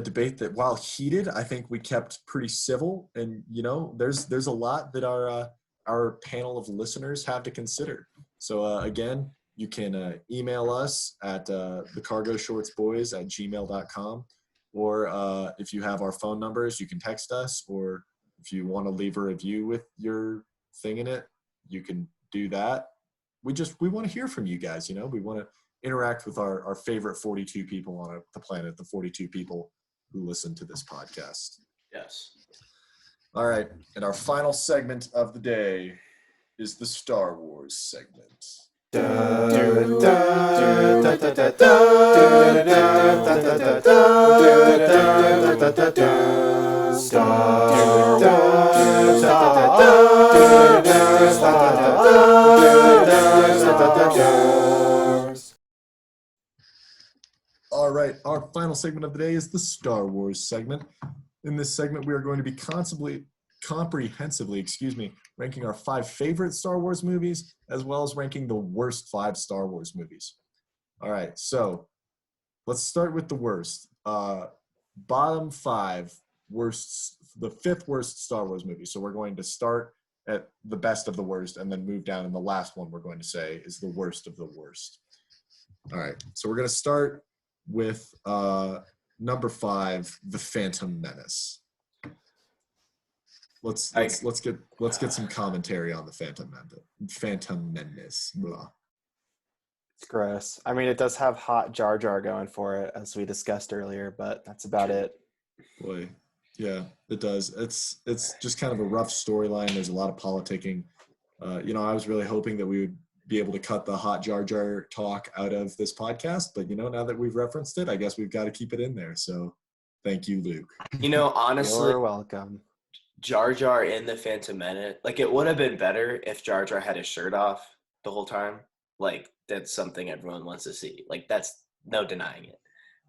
debate that, while heated, I think we kept pretty civil. And you know, there's a lot that our panel of listeners have to consider. So again, you can email us at thecargoshortsboys@gmail.com, or if you have our phone numbers, you can text us, or if you want to leave a review with your thing in it, you can do that. We want to hear from you guys. You know, we want to interact with our favorite 42 people on the planet, the 42 people who listen to this podcast. Yes. All right, and our final segment of the day is the Star Wars segment. All right, our final segment of the day is the Star Wars segment. In this segment, we are going to be comprehensively, ranking our 5 favorite Star Wars movies, as well as ranking the worst 5 Star Wars movies. All right, so let's start with the worst. Bottom 5 worst, the 5th worst Star Wars movie. So we're going to start at the best of the worst and then move down, and the last one we're going to say is the worst of the worst. All right, so we're going to start with number 5, The Phantom Menace. Let's get some commentary on the Phantom Menace. Blah. It's gross. I mean, it does have hot Jar Jar going for it, as we discussed earlier, but that's about it. Boy, yeah, it does. It's just kind of a rough storyline. There's a lot of politicking. I was really hoping that we would be able to cut the hot Jar Jar talk out of this podcast, but now that we've referenced it, I guess we've got to keep it in there. So, thank you, Luke. Honestly, you're welcome. Jar Jar in the Phantom Menace, it would have been better if Jar Jar had his shirt off the whole time. That's something everyone wants to see. That's no denying it.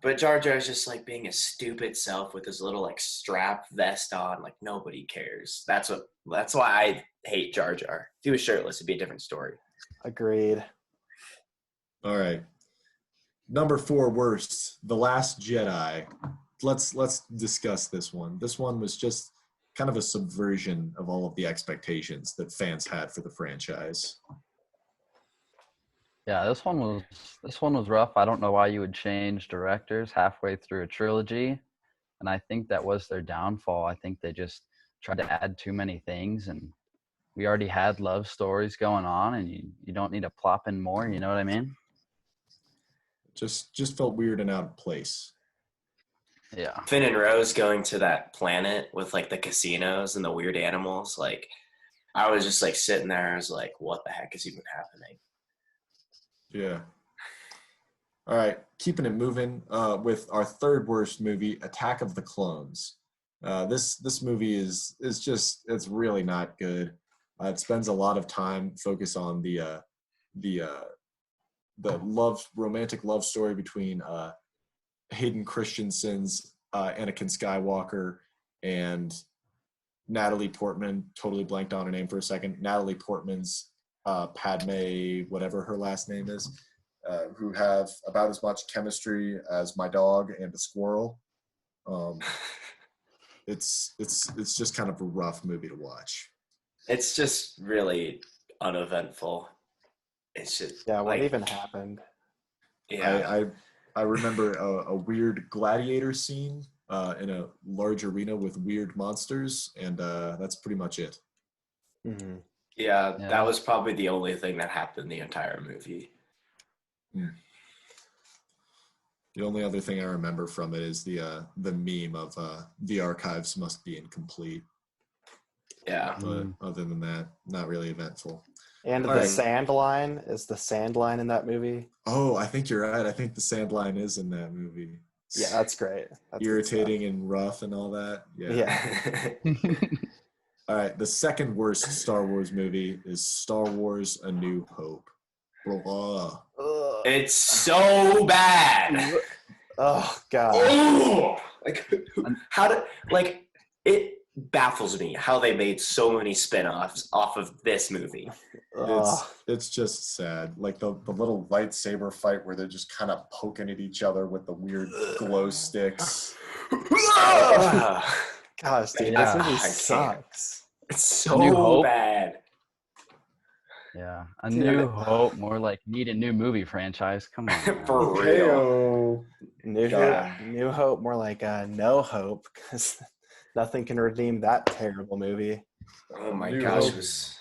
But Jar Jar is just being his stupid self with his little strap vest on. Nobody cares. That's why I hate Jar Jar. If he was shirtless, it'd be a different story. Agreed. All right. Number 4 worst, The Last Jedi. Let's discuss this one. This one was just kind of a subversion of all of the expectations that fans had for the franchise. Yeah, this one was rough. I don't know why you would change directors halfway through a trilogy, and I think that was their downfall. I think they just tried to add too many things, and we already had love stories going on, and you don't need to plop in more. You know what I mean? Just felt weird and out of place. Yeah. Finn and Rose going to that planet with the casinos and the weird animals. I was just sitting there. I was like, what the heck is even happening? Yeah. All right, keeping it moving with our 3rd worst movie, Attack of the Clones. This movie is it's really not good. It spends a lot of time focused on the romantic love story between Hayden Christensen's Anakin Skywalker and Natalie Portman. Totally blanked on her name for a second. Natalie Portman's Padme, whatever her last name is, who have about as much chemistry as my dog and a squirrel. It's just kind of a rough movie to watch. It's just really uneventful. It's just what even happened? Yeah, I remember a weird gladiator scene in a large arena with weird monsters, and that's pretty much it. Mm-hmm. Yeah, that was probably the only thing that happened the entire movie. The only other thing I remember from it is the meme of the archives must be incomplete. Yeah. But other than that, not really eventful. And the sand line, is the sand line in that movie? Oh, I think you're right. I think the sand line is in that movie. Yeah, that's great. That's irritating and rough and all that. Yeah. All right, the 2nd worst Star Wars movie is Star Wars: A New Hope. Blah. It's so bad. Oh God. Oh, it baffles me how they made so many spin-offs off of this movie. It's just sad. The little lightsaber fight where they're just kind of poking at each other with the weird glow sticks. Gosh, dude, this movie sucks. It's so bad. Yeah, A New Hope, more like need a new movie franchise. Come on. For real. New Hope, more like No Hope, because nothing can redeem that terrible movie. Oh my gosh.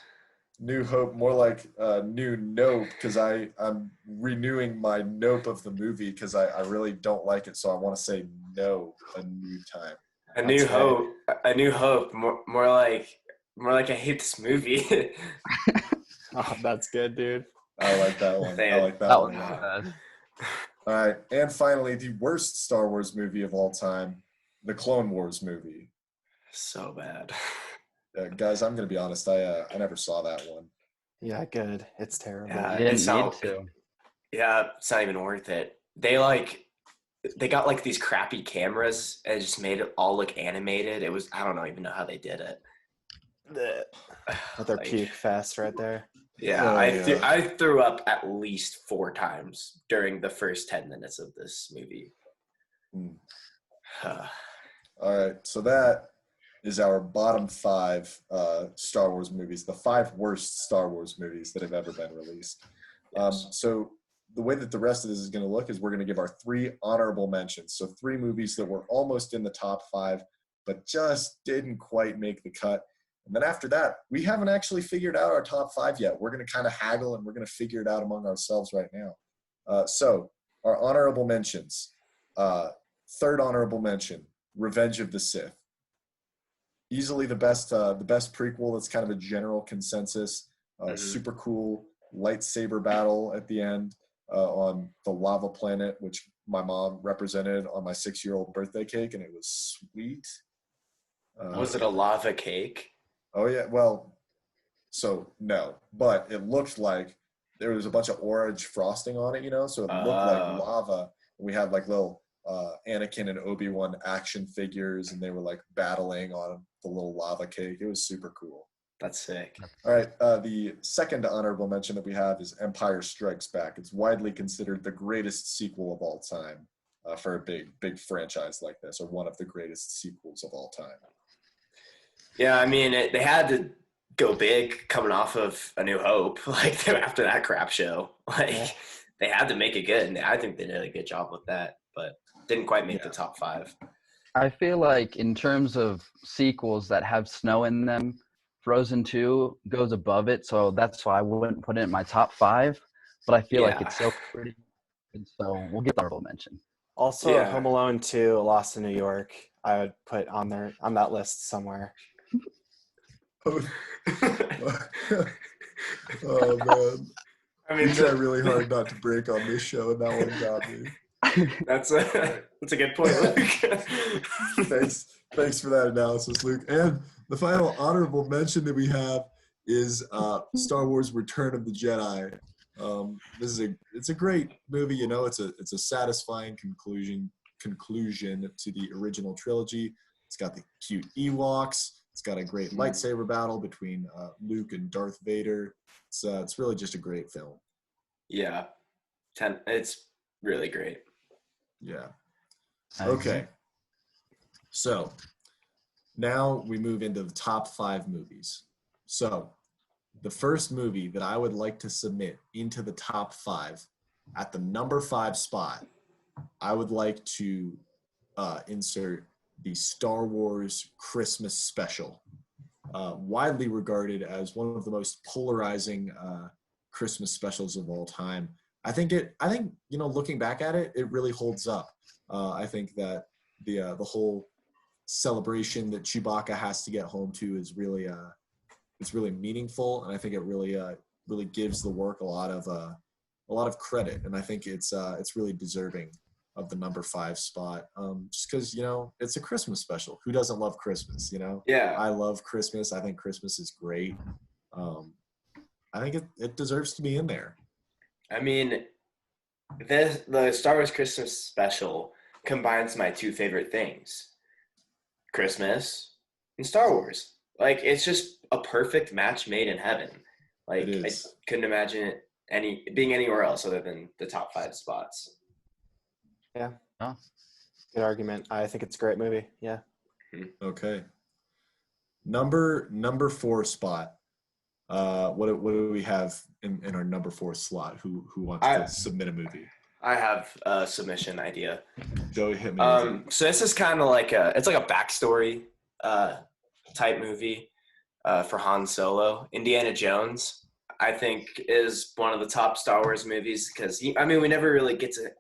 New Hope, more like New Nope, because I'm renewing my Nope of the movie because I really don't like it, so I want to say no a new time. A New Hope, more like I hate this movie. Oh, that's good, dude. I like that one. They- I like that, That one was a lot. bad. All right, and finally, the worst Star Wars movie of all time, the Clone Wars movie. So bad. Guys, I'm gonna be honest. I never saw that one. Yeah, good. It's terrible. Yeah, You didn't it's need not, to. yeah, it's not even worth it. They got like these crappy cameras and just made it all look animated. It was, I don't even know how they did it. With their Like, puke fest right there. Yeah, Oh, yeah. I threw up at least 4 times during the first 10 minutes of this movie. Hmm. All right, so that is our bottom 5 Star Wars movies, the 5 worst Star Wars movies that have ever been released. So the way that the rest of this is going to look is we're going to give our 3 honorable mentions. So 3 movies that were almost in the top 5, but just didn't quite make the cut. And then after that, we haven't actually figured out our top 5 yet. We're going to kind of haggle and we're going to figure it out among ourselves right now. So our honorable mentions. 3rd honorable mention, Revenge of the Sith. Easily the best prequel. That's kind of a general consensus. Super cool lightsaber battle at the end on the lava planet, which my mom represented on my 6-year-old birthday cake, and it was sweet. Was it a lava cake? Oh yeah, well, so no, but it looked like there was a bunch of orange frosting on it, so it looked like lava. We had like little Anakin and Obi-Wan action figures, and they were like battling on the little lava cake. It was super cool. That's sick. All right, the second honorable mention that we have is Empire Strikes Back. It's widely considered the greatest sequel of all time for a big franchise like this, or one of the greatest sequels of all time. Yeah, I mean, they had to go big coming off of A New Hope, like after that crap show. Like they had to make it good, and I think they did a good job with that, but didn't quite make the top 5. I feel like in terms of sequels that have snow in them, Frozen 2 goes above it, so that's why I wouldn't put it in my top 5. But I feel like it's so pretty, and so we'll get the honorable mention. Also, Home Alone 2, Lost in New York, I would put on that list somewhere. Oh man! I mean, we try really hard not to break on this show, and that one got me. That's a good point, Luke. Thanks for that analysis, Luke. And the final honorable mention that we have is Star Wars: Return of the Jedi. It's a great movie. It's a satisfying conclusion to the original trilogy. It's got the cute Ewoks. It's got a great lightsaber battle between Luke and Darth Vader. It's really just a great film. Yeah, it's really great. Yeah. Okay. So now we move into the top 5 movies. So the first movie that I would like to submit into the top 5 at the number 5 spot, I would like to insert the Star Wars Christmas special, widely regarded as one of the most polarizing Christmas specials of all time. I think looking back at it, it really holds up. I think that the whole celebration that Chewbacca has to get home to is really it's really meaningful, and I think it really gives the work a lot of credit, and I think it's really deserving of the number 5 spot, just because it's a Christmas special. Who doesn't love Christmas? Yeah, I love Christmas. I think Christmas is great. I think it deserves to be in there. I mean, the Star Wars Christmas special combines my 2 favorite things: Christmas and Star Wars. Like, it's just a perfect match made in heaven. Like, I couldn't imagine it being anywhere else other than the top 5 spots. Yeah. Oh. Good argument. I think it's a great movie. Yeah. Okay. Number 4 spot. What do we have in our number 4 slot? Who wants to submit a movie? I have a submission idea. Joey, hit me. So this is kind of like a backstory type movie for Han Solo. Indiana Jones, I think, is one of the top Star Wars movies because we never really get to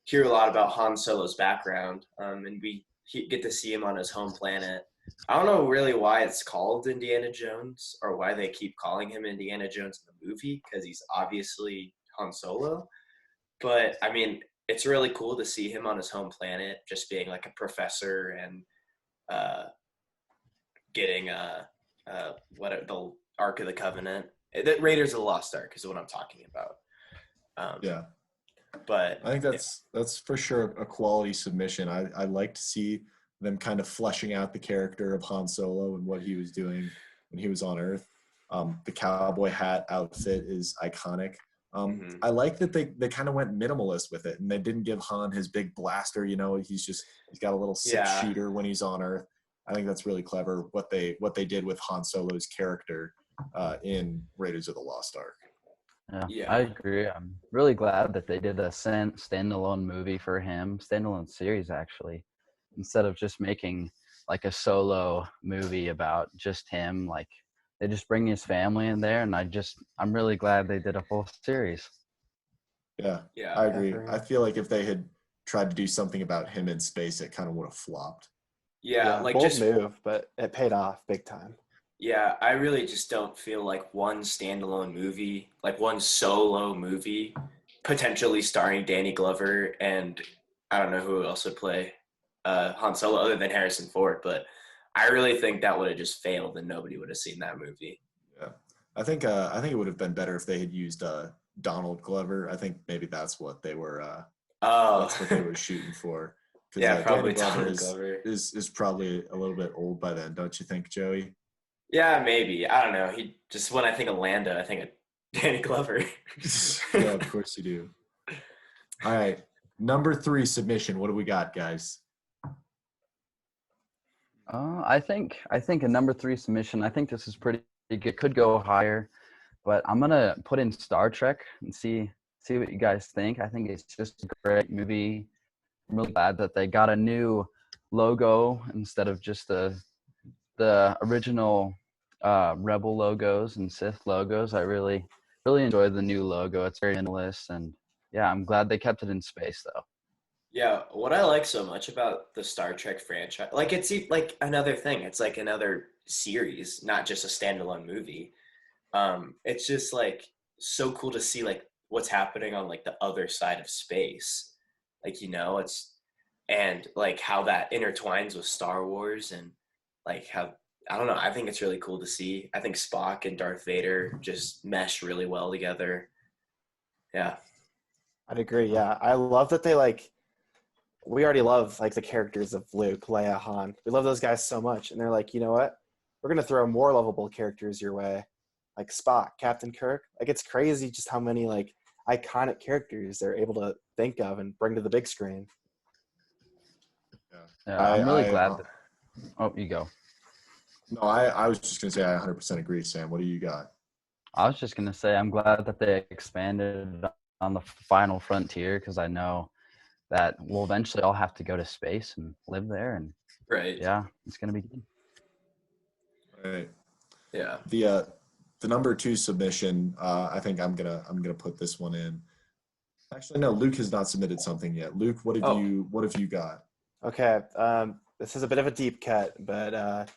hear a lot about Han Solo's background, and we get to see him on his home planet I don't know really why it's called Indiana Jones or why they keep calling him Indiana Jones in the movie, because he's obviously Han Solo. But I mean, it's really cool to see him on his home planet, just being like a professor and uh, getting the Ark of the Covenant. The Raiders of the Lost Ark is what I'm talking about. Yeah. But I think that's for sure a quality submission. I like to see them kind of fleshing out the character of Han Solo and what he was doing when he was on Earth. The cowboy hat outfit is iconic. I like that they kind of went minimalist with it, and they didn't give Han his big blaster. He's got a little six-shooter when he's on Earth. I think that's really clever what they did with Han Solo's character in Raiders of the Lost Ark. Yeah, I agree. I'm really glad that they did a standalone movie for him, standalone series actually, instead of just making like a solo movie about just him. Like they just bring his family in there, and I'm really glad they did a full series. Yeah, I agree. I feel like if they had tried to do something about him in space, it kind of would have flopped. Yeah, like bold move, but it paid off big time. Yeah, I really just don't feel like one standalone movie, like one solo movie, potentially starring Danny Glover and I don't know who else would play Han Solo other than Harrison Ford, but I really think that would have just failed and nobody would have seen that movie. Yeah, I think it would have been better if they had used Donald Glover. I think maybe that's what they were. That's what they were shooting for. Yeah, probably Danny Glover is probably a little bit old by then, don't you think, Joey? Yeah, maybe. I don't know. When I think of Lando, I think of Danny Glover. Yeah, of course you do. All right. Number 3 submission. What do we got, guys? I think a number 3 submission. I think this is pretty good. Could go higher, but I'm gonna put in Star Trek and see what you guys think. I think it's just a great movie. I'm really glad that they got a new logo instead of just the original Rebel logos and Sith logos. I really enjoy the new logo. It's very minimalist, and yeah, I'm glad they kept it in space though. Yeah, what I like so much about the Star Trek franchise, like it's like another thing. It's like another series, not just a standalone movie. It's just like so cool to see like what's happening on like the other side of space. Like, and like how that intertwines with Star Wars and like how, I don't know, I think it's really cool to see. I think Spock and Darth Vader just mesh really well together. Yeah. I'd agree. Yeah. I love that we already love like the characters of Luke, Leia, Han. We love those guys so much. And they're like, you know what? We're going to throw more lovable characters your way. Like Spock, Captain Kirk. Like it's crazy just how many like iconic characters they're able to think of and bring to the big screen. Yeah, I'm really glad that. Oh, you go. No, I was just going to say I 100% agree, Sam. What do you got? I was just going to say I'm glad that they expanded on the final frontier, because I know that we'll eventually all have to go to space and live there. And right. Yeah, it's going to be good. Right. Yeah. The number 2 submission, I think I'm gonna put this one in. Actually, no, Luke has not submitted something yet. Luke, what have you got? Okay. This is a bit of a deep cut, but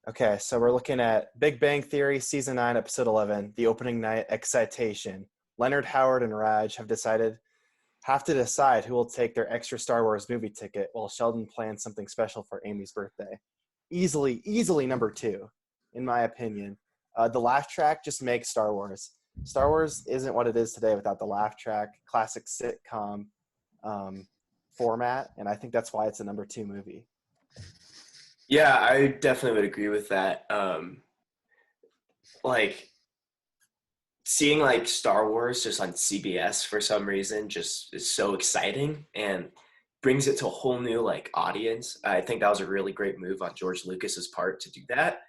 okay, so we're looking at Big Bang Theory Season 9, Episode 11, the opening night excitation. Leonard, Howard, and Raj have to decide who will take their extra Star Wars movie ticket while Sheldon plans something special for Amy's birthday. Easily number 2, in my opinion. The laugh track just makes Star Wars. Star Wars isn't what it is today without the laugh track, classic sitcom format, and I think that's why it's a number 2 movie. Yeah, I definitely would agree with that. Like seeing like Star Wars just on CBS for some reason just is so exciting and brings it to a whole new like audience. I think that was a really great move on George Lucas's part to do that.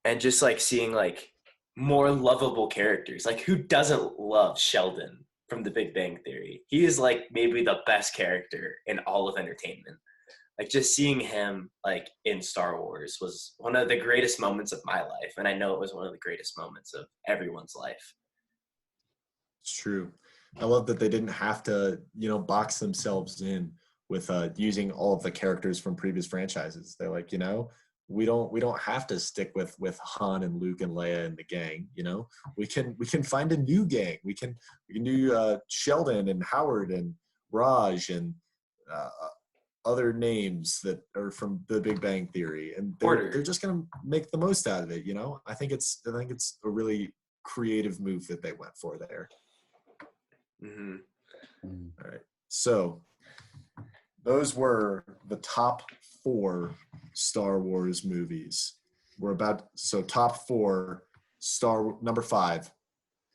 And just like seeing like more lovable characters. Like who doesn't love Sheldon from The Big Bang Theory? He is like maybe the best character in all of entertainment. Like just seeing him like in Star Wars was one of the greatest moments of my life. And I know it was one of the greatest moments of everyone's life. It's true. I love that they didn't have to, box themselves in with using all of the characters from previous franchises. They're like, we don't have to stick with Han and Luke and Leia and the gang. We can find a new gang. We can do Sheldon and Howard and Raj and other names that are from The Big Bang Theory, and they're just gonna make the most out of it. I think it's a really creative move that they went for there. Mm-hmm. All right, so those were the top 4 Star Wars movies. Top 4 number 5,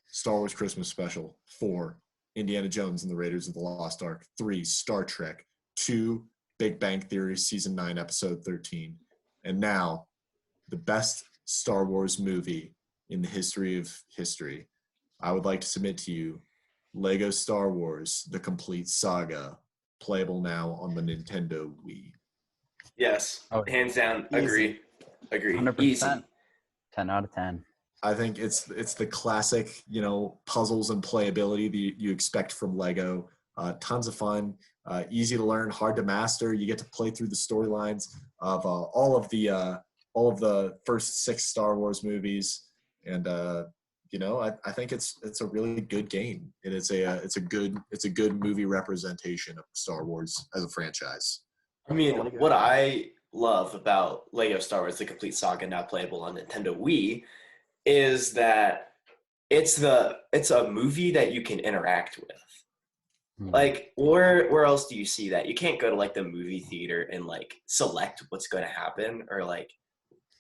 Star Wars Christmas Special. 4, Indiana Jones and the Raiders of the Lost Ark. 3, Star Trek. 2, Big Bang Theory Season 9, Episode 13. And now, the best Star Wars movie in the history of history. I would like to submit to you Lego Star Wars: The Complete Saga, playable now on the Nintendo Wii. Yes, hands down. Easy. Agree. 100%. Easy. 10 out of 10. I think it's the classic, puzzles and playability that you expect from Lego. Tons of fun, easy to learn, hard to master. You get to play through the storylines of all of the first 6 Star Wars movies, and I think it's a really good game. And it's a good movie representation of Star Wars as a franchise. I mean, what I love about Lego Star Wars: The Complete Saga, now playable on Nintendo Wii, is that it's a movie that you can interact with. Like, where else do you see that? You can't go to like the movie theater and like select what's going to happen, or like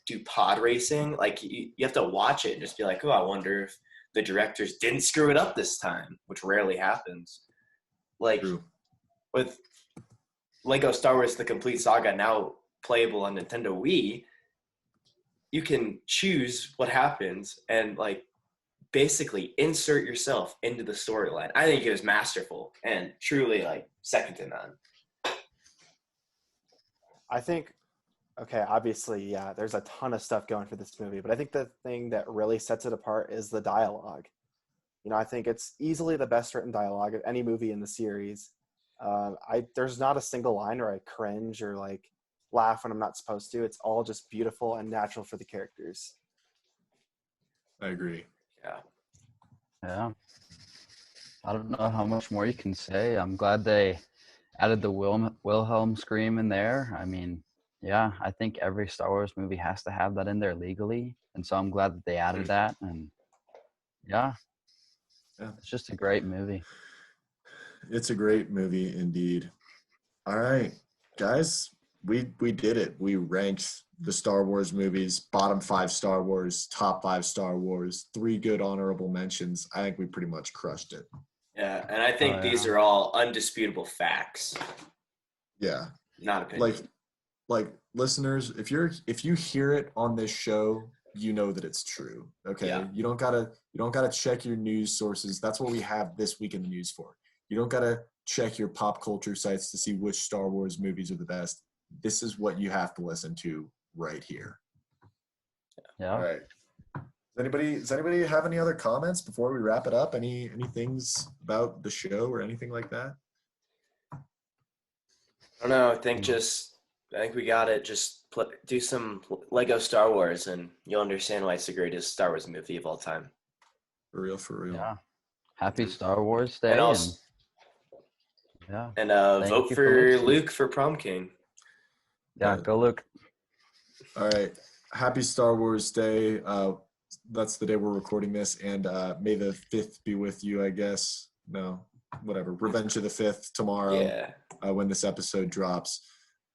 do pod racing. Like you have to watch it and just be like, oh, I wonder if the directors didn't screw it up this time, which rarely happens. Like with Lego Star Wars: The Complete Saga, now playable on Nintendo Wii, you can choose what happens and like basically insert yourself into the storyline. I think it was masterful and truly like second to none. I think, okay, obviously, yeah, there's a ton of stuff going for this movie, but I think the thing that really sets it apart is the dialogue. I think it's easily the best written dialogue of any movie in the series. There's not a single line where I cringe or like laugh when I'm not supposed to. It's all just beautiful and natural for the characters. I agree. Yeah. I don't know how much more you can say. I'm glad they added the Wilhelm scream in there. I mean, yeah, I think every Star Wars movie has to have that in there legally. And so I'm glad that they added that. And yeah, it's just a great movie. It's a great movie indeed. All right, guys, we did it. We ranked the Star Wars movies, bottom 5 Star Wars, top 5 Star Wars, 3 good honorable mentions. I think we pretty much crushed it. Yeah, and I think these are all undisputable facts. Yeah. Not opinion. Like listeners, if you hear it on this show, you know that it's true. Okay. Yeah. You don't gotta check your news sources. That's what we have This Week in the News for. You don't gotta check your pop culture sites to see which Star Wars movies are the best. This is what you have to listen to right here. Yeah. All right. Does anybody have any other comments before we wrap it up? Any things about the show or anything like that? I don't know. I think we got it. Just do some Lego Star Wars, and you'll understand why it's the greatest Star Wars movie of all time. For real. Yeah. Happy Star Wars Day. And also, vote for Luke for prom king. Yeah, go Luke. All right. Happy Star Wars Day. That's the day we're recording this, and may the 5th be with you, I guess. No, whatever. Revenge of the 5th tomorrow, when this episode drops.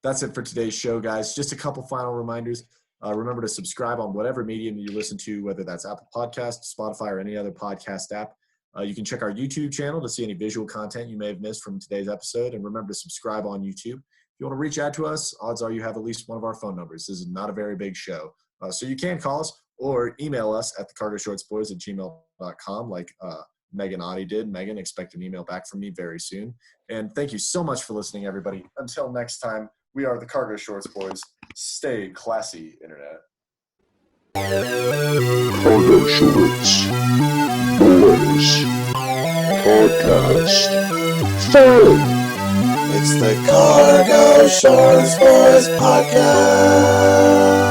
That's it for today's show, guys. Just a couple final reminders. Remember to subscribe on whatever medium you listen to, whether that's Apple Podcasts, Spotify, or any other podcast app. You can check our YouTube channel to see any visual content you may have missed from today's episode. And remember to subscribe on YouTube. If you want to reach out to us, odds are you have at least one of our phone numbers. This is not a very big show. So you can call us or email us at thecargoshortsboys@gmail.com like Megan Oddie did. Megan, expect an email back from me very soon. And thank you so much for listening, everybody. Until next time, we are the Cargo Shorts Boys. Stay classy, Internet. Cargo Shorts Boys Podcast. Fun! It's the Cargo Shorts Boys Podcast.